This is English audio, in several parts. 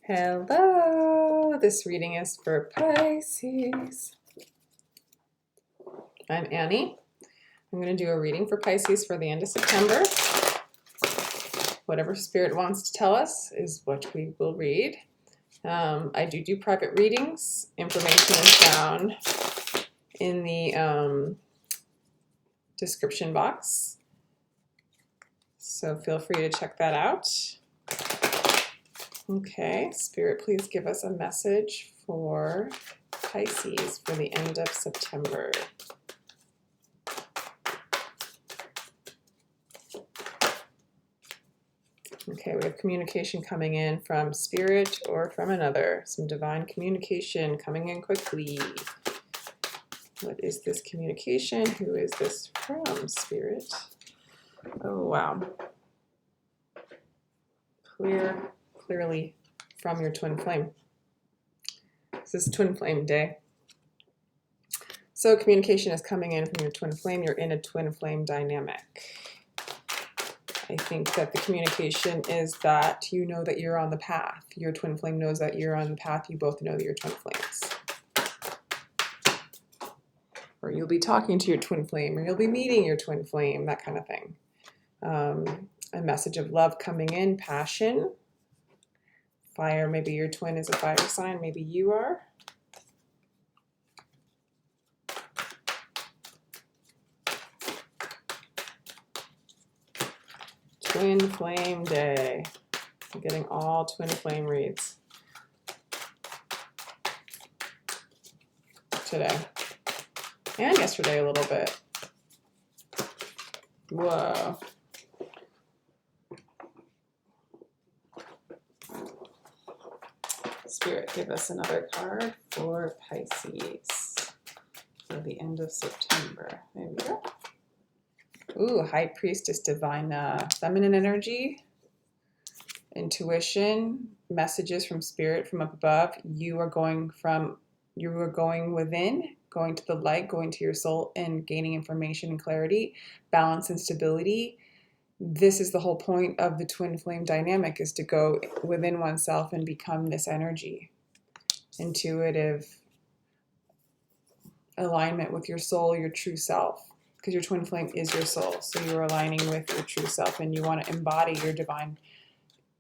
Hello, this reading is for Pisces. I'm Annie. I'm going to do a reading for Pisces for the end of September. Whatever Spirit wants to tell us is what we will read. I do private readings. Information is found in the description box, so feel free to check that out. Okay, Spirit, please give us a message for Pisces for the end of September. Okay, we have communication coming in from Spirit or from another. Some divine communication coming in quickly. What is this communication? Who is this from, Spirit? Oh, wow. Clearly from your twin flame. This is twin flame day. So communication is coming in from your twin flame. You're in a twin flame dynamic. I think that the communication is that you know that you're on the path. Your twin flame knows that you're on the path. You both know that you're twin flames. Or you'll be talking to your twin flame, or you'll be meeting your twin flame, that kind of thing. A message of love coming in, passion. Fire, maybe your twin is a fire sign, maybe you are. Twin flame day. I'm getting all twin flame reads today. And yesterday a little bit. Whoa. Spirit, give us another card for Pisces for the end of September. There we go. Ooh, High Priestess, divine feminine energy, intuition, messages from Spirit from up above. You are going within, going to the light, going to your soul, and gaining information and clarity, balance and stability. This is the whole point of the twin flame dynamic, is to go within oneself and become this energy. Intuitive alignment with your soul, your true self, because your twin flame is your soul. So you're aligning with your true self, and you want to embody your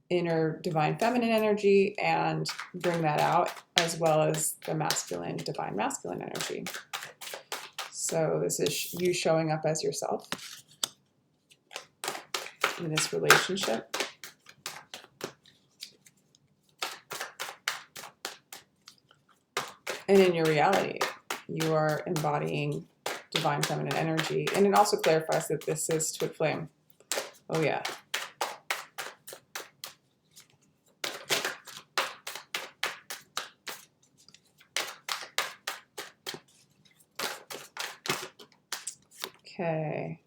inner divine feminine energy and bring that out, as well as the masculine, divine masculine energy. So this is you showing up as yourself in this relationship. And in your reality, you are embodying divine feminine energy. And it also clarifies that this is twin flame. Oh yeah. Okay.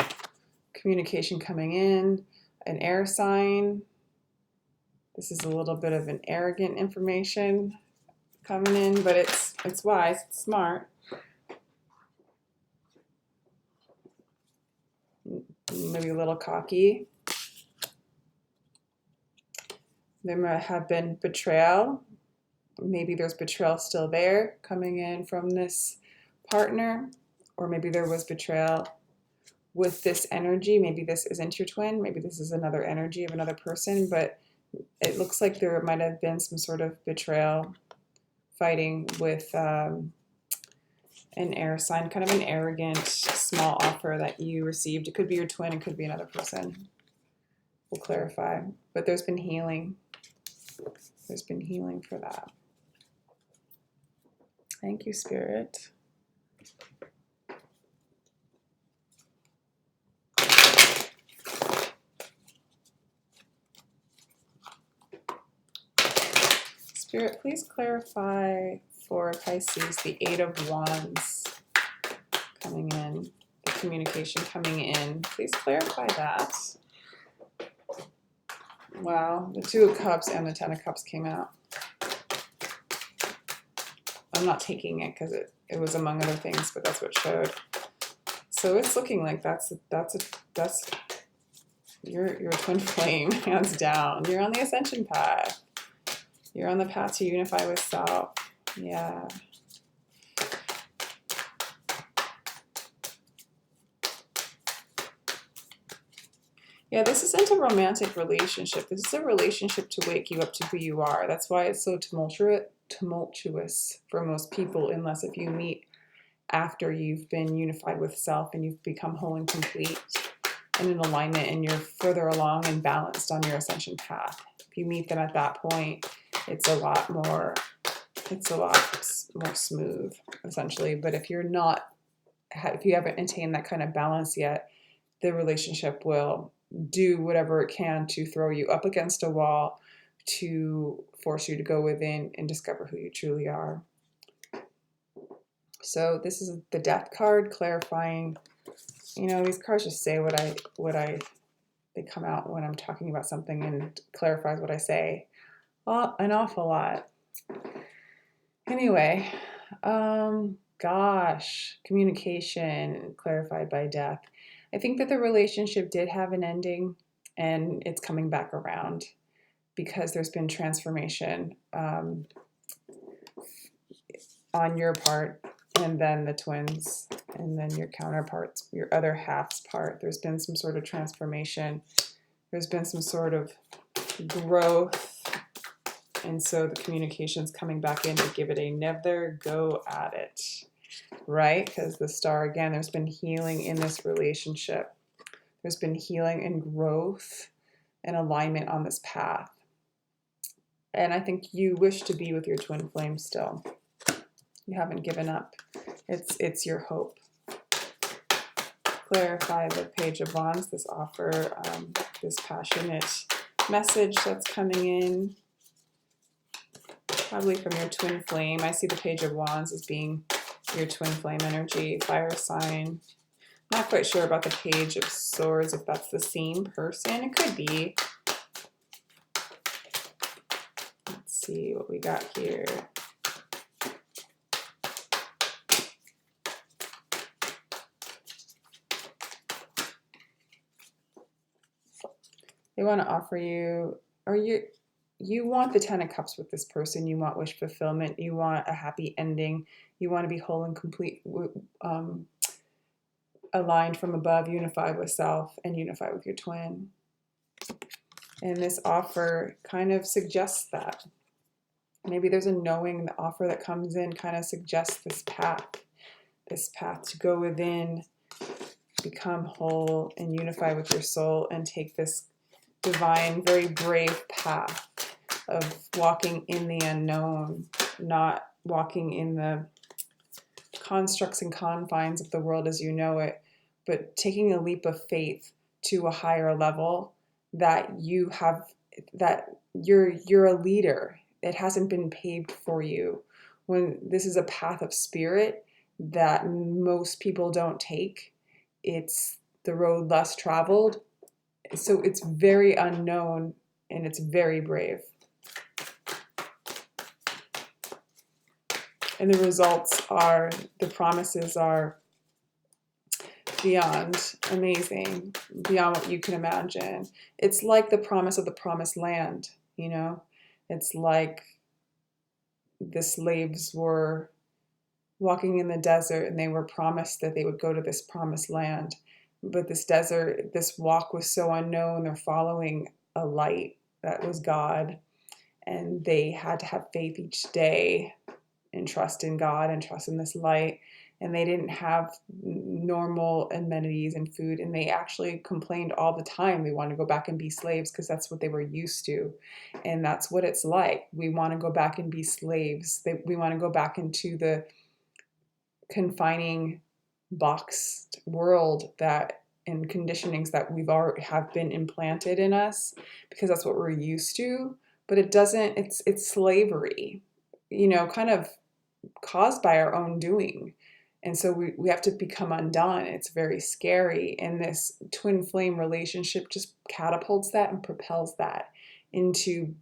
Communication coming in. An air sign. This is a little bit of an arrogant information coming in, but it's wise, it's smart. Maybe a little cocky. There might have been betrayal. Maybe there's betrayal still there coming in from this partner, or maybe there was betrayal with this energy. Maybe this isn't your twin. Maybe this is another energy of another person, but it looks like there might have been some sort of betrayal, fighting with an air sign, kind of an arrogant, small offer that you received. It could be your twin, it could be another person. We'll clarify. But there's been healing. There's been healing for that. Thank you, Spirit. Spirit, please clarify for Pisces the Eight of Wands coming in, the communication coming in. Please clarify that. Wow, the Two of Cups and the Ten of Cups came out. I'm not taking it because it was among other things, but that's what it showed. So it's looking like that's your twin flame, hands down. You're on the ascension path. You're on the path to unify with self. Yeah. Yeah, this isn't a romantic relationship. This is a relationship to wake you up to who you are. That's why it's so tumultuous for most people, unless if you meet after you've been unified with self and you've become whole and complete and in alignment and you're further along and balanced on your ascension path. If you meet them at that point, it's a lot more smooth, essentially. But if you haven't attained that kind of balance yet, the relationship will do whatever it can to throw you up against a wall, to force you to go within and discover who you truly are. So this is the Death card, clarifying. You know, these cards just say they come out when I'm talking about something and clarifies what I say. Well, an awful lot. Anyway, gosh, communication clarified by Death. I think that the relationship did have an ending and it's coming back around because there's been transformation on your part, and then the twins, and then your counterparts, your other half's part. There's been some sort of transformation. There's been some sort of growth. And so the communication's coming back in to give it another go at it. Right? Because the star, again, there's been healing in this relationship. There's been healing and growth and alignment on this path. And I think you wish to be with your twin flame still. You haven't given up. It's your hope. Clarify the Page of Wands, this offer, this passionate message that's coming in. Probably from your twin flame. I see the Page of Wands as being your twin flame energy, fire sign. Not quite sure about the Page of Swords, if that's the same person. It could be. Let's see what we got here. They want to offer you, or you want the 10 of Cups with this person. You want wish fulfillment. You want a happy ending. You want to be whole and complete, aligned from above, unified with self, and unified with your twin. And this offer kind of suggests that. Maybe there's a knowing. The offer that comes in kind of suggests this path to go within, become whole, and unify with your soul, and take this divine, very brave path of walking in the unknown, not walking in the constructs and confines of the world as you know it, but taking a leap of faith to a higher level that you have, that you're a leader. It hasn't been paved for you. When this is a path of spirit that most people don't take, it's the road less traveled. So it's very unknown and it's very brave. And the results are, the promises are beyond amazing, beyond what you can imagine. It's like the promise of the promised land, you know? It's like the slaves were walking in the desert and they were promised that they would go to this promised land. But this desert, this walk was so unknown. They're following a light that was God. And they had to have faith each day and trust in God and trust in this light. And they didn't have normal amenities and food. And they actually complained all the time. They wanted to go back and be slaves because that's what they were used to. And that's what it's like. We want to go back and be slaves. We want to go back into the confining boxed world that and conditionings that we've already have been implanted in us because that's what we're used to. But it doesn't, it's slavery, you know, kind of caused by our own doing. And so we have to become undone. It's very scary. And this twin flame relationship just catapults that and propels that into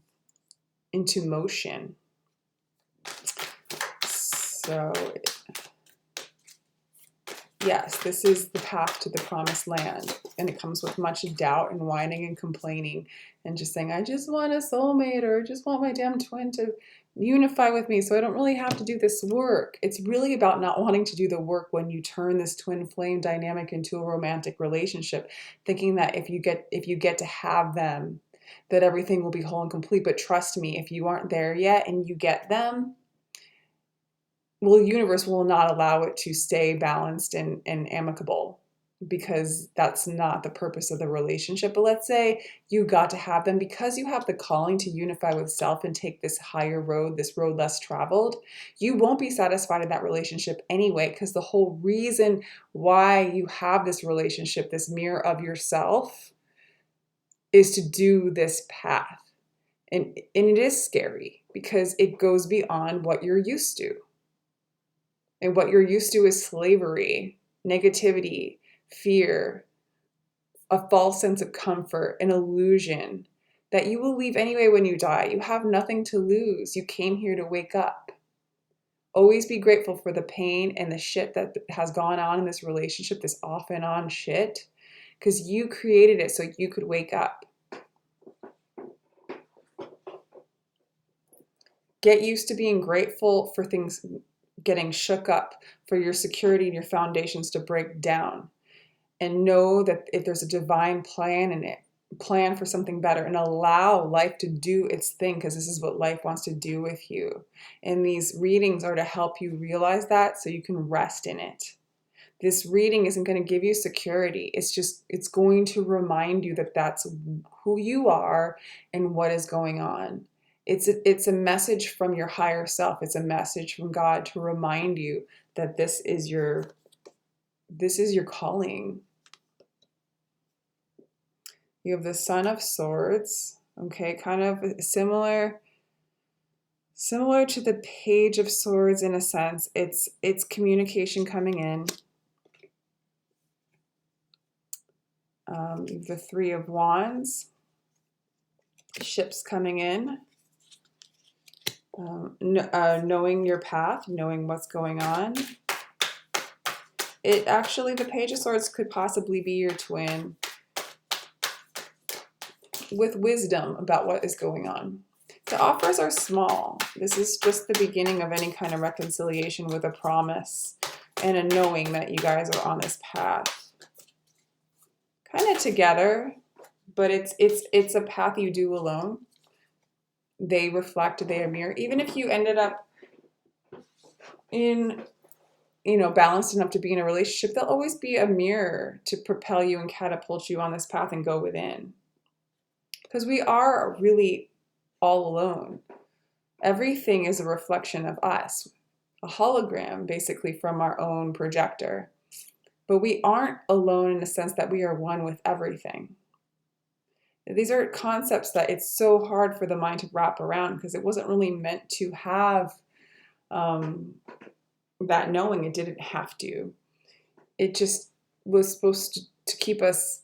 motion. So yes, this is the path to the promised land. And it comes with much doubt and whining and complaining and just saying, I just want a soulmate, or I just want my damn twin to unify with me so I don't really have to do this work. It's really about not wanting to do the work when you turn this twin flame dynamic into a romantic relationship, thinking that if you get to have them, that everything will be whole and complete. But trust me, if you aren't there yet and you get them, well, the universe will not allow it to stay balanced and amicable, because that's not the purpose of the relationship. But let's say you got to have them because you have the calling to unify with self and take this higher road, this road less traveled. You won't be satisfied in that relationship anyway, because the whole reason why you have this relationship, this mirror of yourself, is to do this path. And it is scary because it goes beyond what you're used to. And what you're used to is slavery, negativity, fear, a false sense of comfort, an illusion that you will leave anyway when you die. You have nothing to lose. You came here to wake up. Always be grateful for the pain and the shit that has gone on in this relationship, this off and on shit, because you created it so you could wake up. Get used to being grateful for things getting shook up, for your security and your foundations to break down, and know that if there's a divine plan in it, plan for something better, and allow life to do its thing, because this is what life wants to do with you. And these readings are to help you realize that so you can rest in it. This reading isn't going to give you security. It's going to remind you that that's who you are and what is going on. It's a message from your higher self. It's a message from God to remind you that this is your calling. You have the Son of Swords, okay, kind of similar to the Page of Swords in a sense. It's communication coming in. The Three of Wands, ships coming in. Knowing your path, knowing what's going on. The Page of Swords could possibly be your twin with wisdom about what is going on. The offers are small. This is just the beginning of any kind of reconciliation with a promise and a knowing that you guys are on this path. Kind of together, but it's a path you do alone. They reflect, they mirror. Even if you ended up in, balanced enough to be in a relationship, there'll always be a mirror to propel you and catapult you on this path and go within. Because we are really all alone. Everything is a reflection of us, a hologram basically from our own projector. But we aren't alone in the sense that we are one with everything. These are concepts that it's so hard for the mind to wrap around, because it wasn't really meant to have that knowing. It didn't have to. It just was supposed to keep us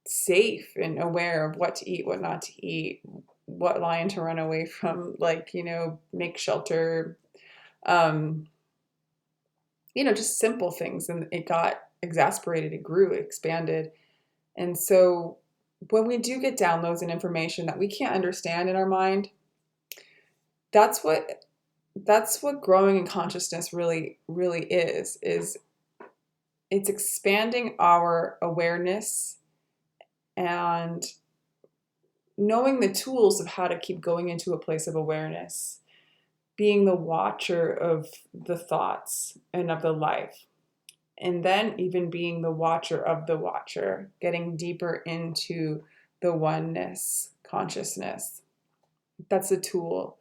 safe and aware of what to eat, what not to eat, what lion to run away from, make shelter, just simple things. And it got exasperated, it grew, it expanded. And so when we do get downloads and information that we can't understand in our mind, that's what growing in consciousness really is it's expanding our awareness and knowing the tools of how to keep going into a place of awareness, being the watcher of the thoughts and of the life. And then even being the watcher of the watcher, getting deeper into the oneness consciousness. That's a tool.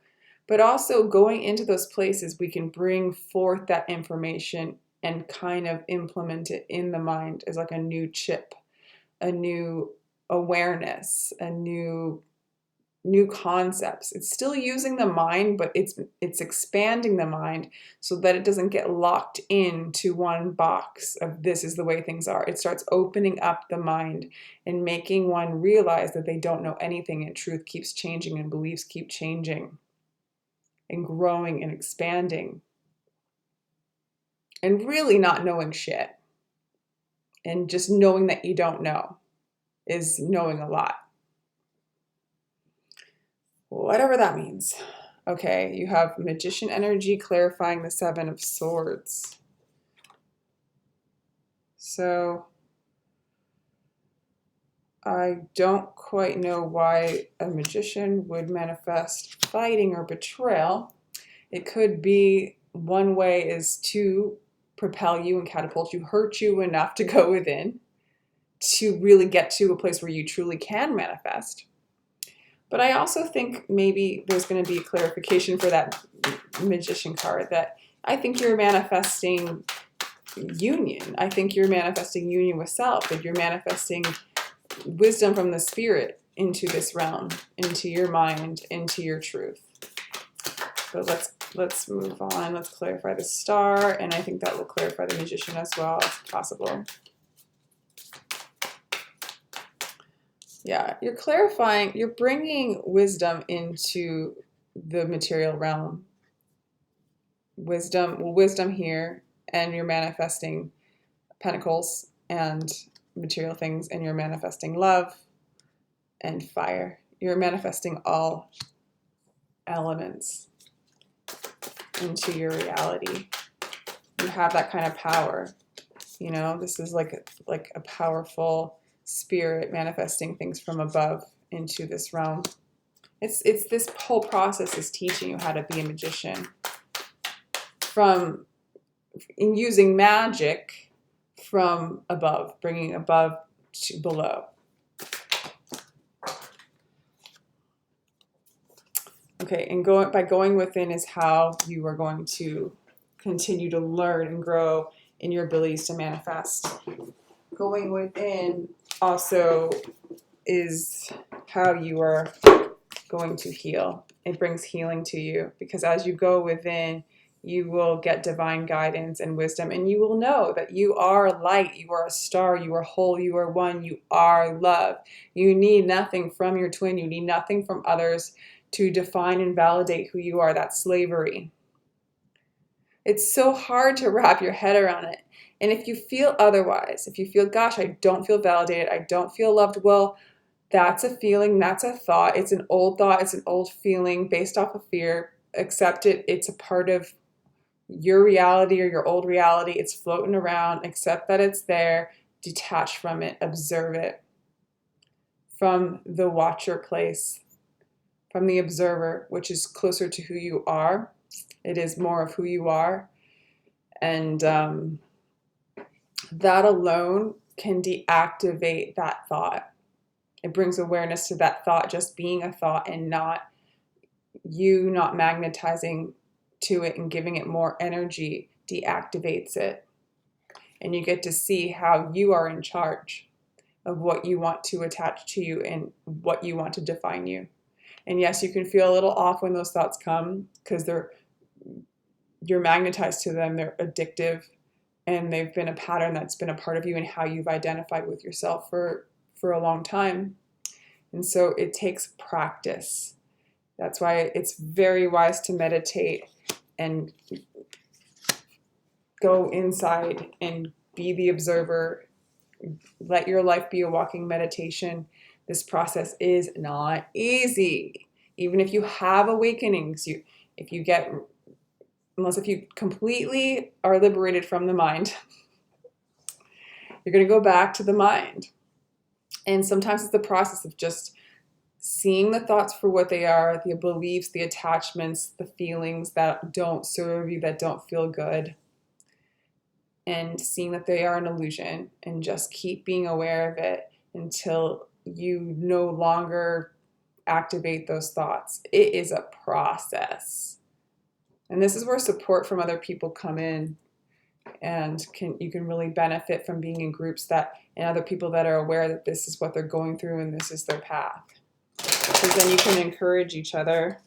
But also going into those places, we can bring forth that information and kind of implement it in the mind as like a new chip, a new awareness, a new concepts. It's still using the mind, but it's expanding the mind so that it doesn't get locked into one box of this is the way things are. It starts opening up the mind and making one realize that they don't know anything, and truth keeps changing and beliefs keep changing and growing and expanding and really not knowing shit. And just knowing that you don't know is knowing a lot. Whatever that means. Okay, you have magician energy clarifying the Seven of Swords. So I don't quite know why a magician would manifest fighting or betrayal. It could be one way is to propel you and catapult you, hurt you enough to go within, to really get to a place where you truly can manifest. But I also think maybe there's going to be a clarification for that magician card, that I think you're manifesting union. I think you're manifesting union with self, and you're manifesting wisdom from the spirit into this realm, into your mind, into your truth. But let's move on. Let's clarify the star, and I think that will clarify the magician as well, if possible. Yeah, you're clarifying, you're bringing wisdom into the material realm. Wisdom here, and you're manifesting pentacles and material things, and you're manifesting love and fire. You're manifesting all elements into your reality. You have that kind of power. You know, this is like a powerful spirit manifesting things from above into this realm. It's this whole process is teaching you how to be a magician, in using magic from above, bringing above to below. Okay, and by going within is how you are going to continue to learn and grow in your abilities to manifest. Going within also is how you are going to heal. It brings healing to you, because as you go within, you will get divine guidance and wisdom, and you will know that you are light, you are a star, you are whole, you are one, you are love. You need nothing from your twin, you need nothing from others to define and validate who you are. That's slavery. It's so hard to wrap your head around it. And if you feel otherwise, if you feel, gosh, I don't feel validated, I don't feel loved, well, that's a feeling, that's a thought. It's an old thought, it's an old feeling based off of fear. Accept it. It's a part of your reality or your old reality. It's floating around. Accept that it's there. Detach from it. Observe it from the watcher place, from the observer, which is closer to who you are. It is more of who you are. And that alone can deactivate that thought. It brings awareness to that thought just being a thought, and not magnetizing to it and giving it more energy. Deactivates it. And you get to see how you are in charge of what you want to attach to you and what you want to define you. And yes, you can feel a little off when those thoughts come, because you're magnetized to them. They're addictive, and they've been a pattern that's been a part of you and how you've identified with yourself for a long time. And so it takes practice. That's why it's very wise to meditate and go inside and be the observer. Let your life be a walking meditation. This process is not easy. Even if you have awakenings, if you completely are liberated from the mind, you're going to go back to the mind. And sometimes it's the process of just seeing the thoughts for what they are, the beliefs, the attachments, the feelings that don't serve you, that don't feel good, and seeing that they are an illusion, and just keep being aware of it until you no longer activate those thoughts. It is a process. And this is where support from other people come in, and you can really benefit from being in groups and other people that are aware that this is what they're going through and this is their path. Because then you can encourage each other.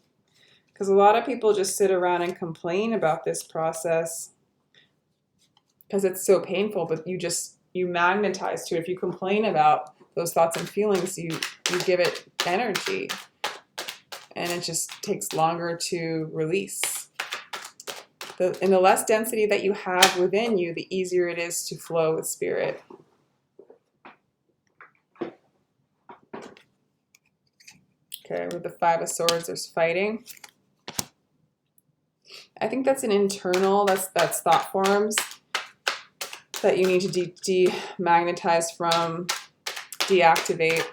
Because a lot of people just sit around and complain about this process because it's so painful, but you magnetize to it. If you complain about those thoughts and feelings, you give it energy, and it just takes longer to release. And the less density that you have within you, the easier it is to flow with spirit. Okay, with the Five of Swords, there's fighting. I think that's an internal, that's thought forms that you need to demagnetize from, deactivate.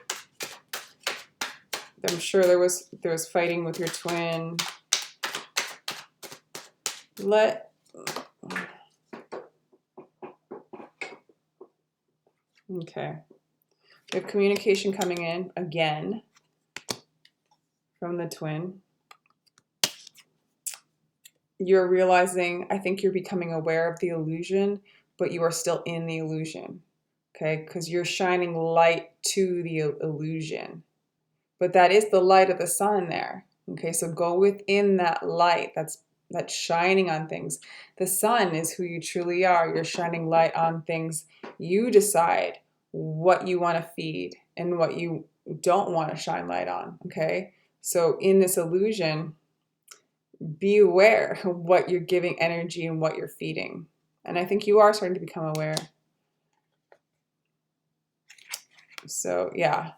I'm sure there was fighting with your twin. Okay. We have communication coming in again from the twin. You're realizing, I think you're becoming aware of the illusion, but you are still in the illusion. Okay, because you're shining light to the illusion. But that is the light of the sun there. Okay, so go within that light that's shining on things. The sun is who you truly are. You're shining light on things. You decide what you want to feed and what you don't want to shine light on. Okay, so in this illusion, be aware of what you're giving energy and what you're feeding. And I think you are starting to become aware. So yeah.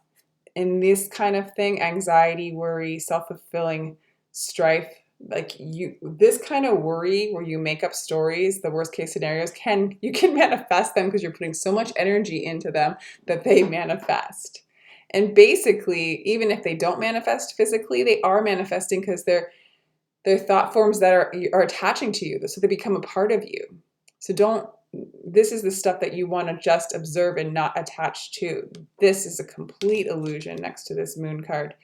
In this kind of thing, anxiety, worry, self-fulfilling strife, this kind of worry where you make up stories, the worst case scenarios, you can manifest them because you're putting so much energy into them that they manifest. And basically, even if they don't manifest physically, they are manifesting because they're thought forms that are attaching to you, so they become a part of you. So this is the stuff that you want to just observe and not attach to. This is a complete illusion next to this moon card.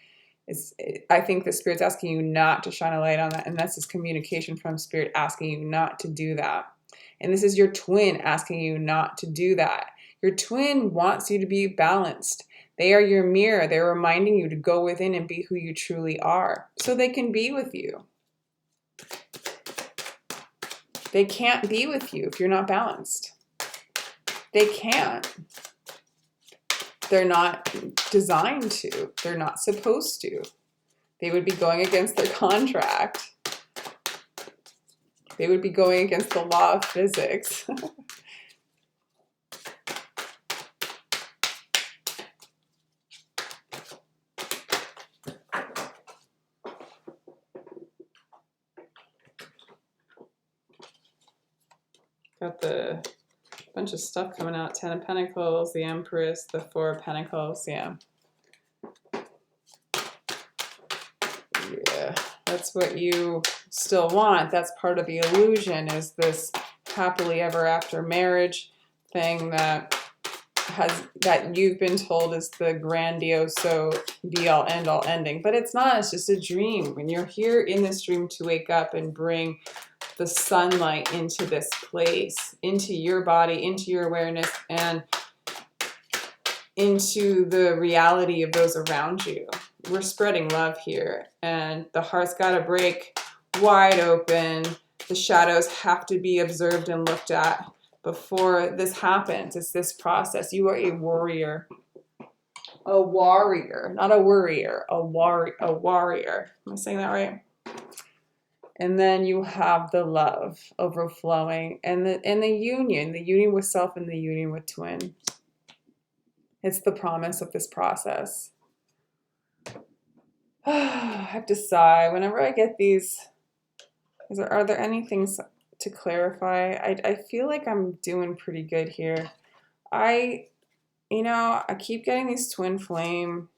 I think the Spirit's asking you not to shine a light on that, and that's this communication from Spirit asking you not to do that. And this is your twin asking you not to do that. Your twin wants you to be balanced. They are your mirror. They're reminding you to go within and be who you truly are so they can be with you. They can't be with you if you're not balanced. They can't. They're not designed to. They're not supposed to. They would be going against their contract. They would be going against the law of physics. Got the bunch of stuff coming out. 10 of Pentacles, the Empress, the 4 of Pentacles. Yeah. Yeah. That's what you still want. That's part of the illusion, is this happily ever after marriage thing that you've been told is the grandiose, so be all end all ending. But it's not. It's just a dream. When you're here in this dream to wake up and bring the sunlight into this place, into your body, into your awareness, and into the reality of those around you. We're spreading love here, and the heart's got to break wide open. The shadows have to be observed and looked at before this happens. It's this process. You are a warrior. A warrior, not a worrier, a warrior. Am I saying that right? And then you have the love overflowing and the union with self and the union with twin. It's the promise of this process. I have to sigh. Whenever I get these, are there any things to clarify? I feel like I'm doing pretty good here. I keep getting these twin flame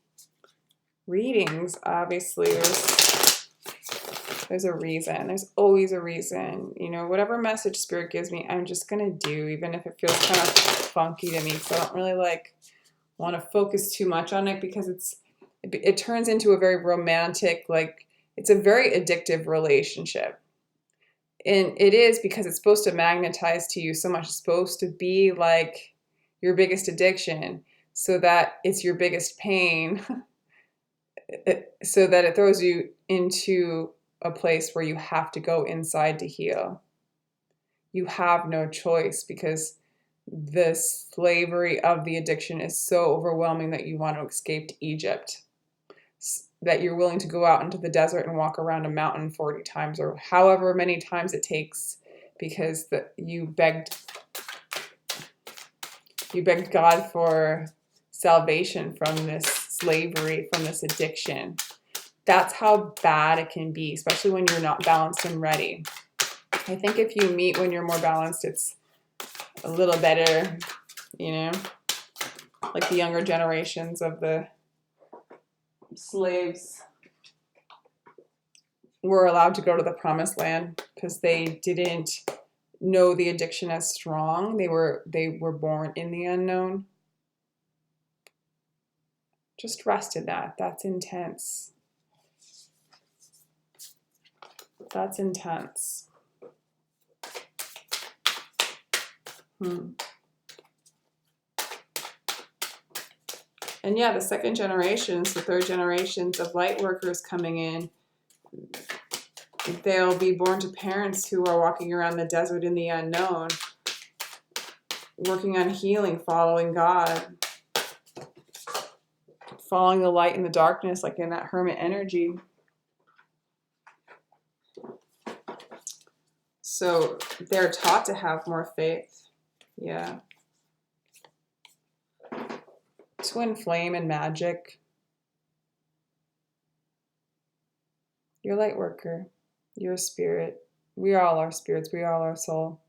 readings. Obviously, there's a reason. There's always a reason. Whatever message Spirit gives me, I'm just going to do, even if it feels kind of funky to me. So I don't really want to focus too much on it, because it turns into a very romantic, it's a very addictive relationship. And it is, because it's supposed to magnetize to you so much. It's supposed to be like your biggest addiction, so that it's your biggest pain, so that it throws you into a place where you have to go inside to heal. You have no choice, because the slavery of the addiction is so overwhelming that you want to escape to Egypt, that you're willing to go out into the desert and walk around a mountain 40 times or however many times it takes, because you begged God for salvation from this slavery, from this addiction. That's how bad it can be, especially when you're not balanced and ready. I think if you meet when you're more balanced, it's a little better, you know, like the younger generations of the slaves were allowed to go to the promised land because they didn't know the addiction as strong. They were born in the unknown. Just rest in that. That's intense. That's intense. And yeah, the second generations, the third generations of light workers coming in, they'll be born to parents who are walking around the desert in the unknown, working on healing, following God, following the light in the darkness, like in that hermit energy. So they're taught to have more faith. Yeah. Twin flame and magic. You're a light worker. You're a spirit. We all are spirits. We all are soul.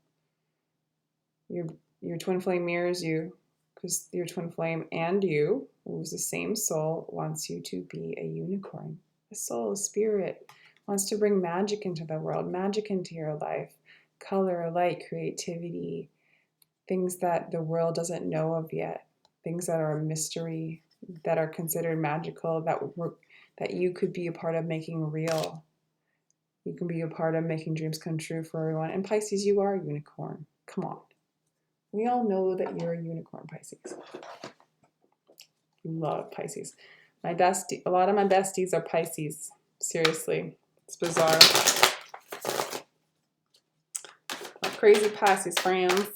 Your twin flame mirrors you, because your twin flame and you, who's the same soul, wants you to be a unicorn. The soul, spirit, wants to bring magic into the world, magic into your life, color, light, creativity, things that the world doesn't know of yet, things that are a mystery, that are considered magical, that you could be a part of making real. You can be a part of making dreams come true for everyone. And Pisces, you are a unicorn. Come on. We all know that you're a unicorn, Pisces. Love Pisces. A lot of my besties are Pisces. Seriously. It's bizarre. My crazy Pisces friends.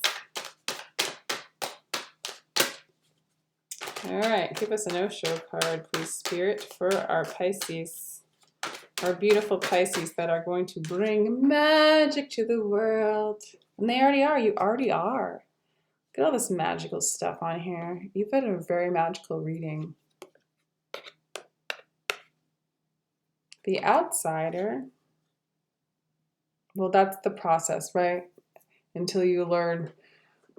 All right, give us an Osho card, please, Spirit, for our Pisces. Our beautiful Pisces that are going to bring magic to the world. And they already are. You already are. Look at all this magical stuff on here. You've had a very magical reading. The outsider. Well, that's the process, right? Until you learn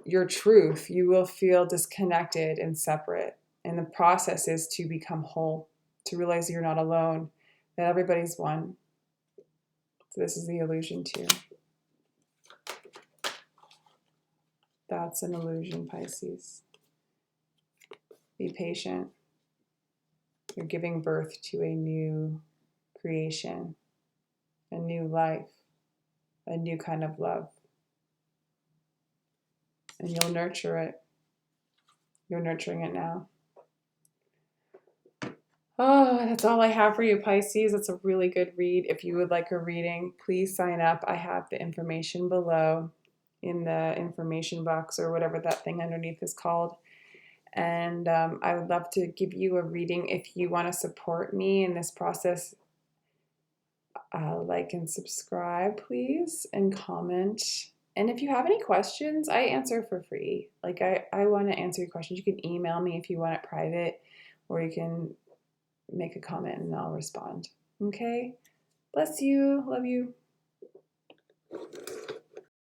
your truth, you will feel disconnected and separate. And the process is to become whole, to realize you're not alone, that everybody's one. So this is the illusion too. That's an illusion, Pisces. Be patient. You're giving birth to a new creation, a new life, a new kind of love. And you'll nurture it. You're nurturing it now. Oh, that's all I have for you, Pisces. It's a really good read. If you would like a reading, please sign up. I have the information below in the information box or whatever that thing underneath is called. And I would love to give you a reading. If you want to support me in this process, like and subscribe, please, and comment. And if you have any questions, I answer for free. Like I want to answer your questions. You can email me if you want it private, or you can make a comment and I'll respond. Okay? Bless you. Love you.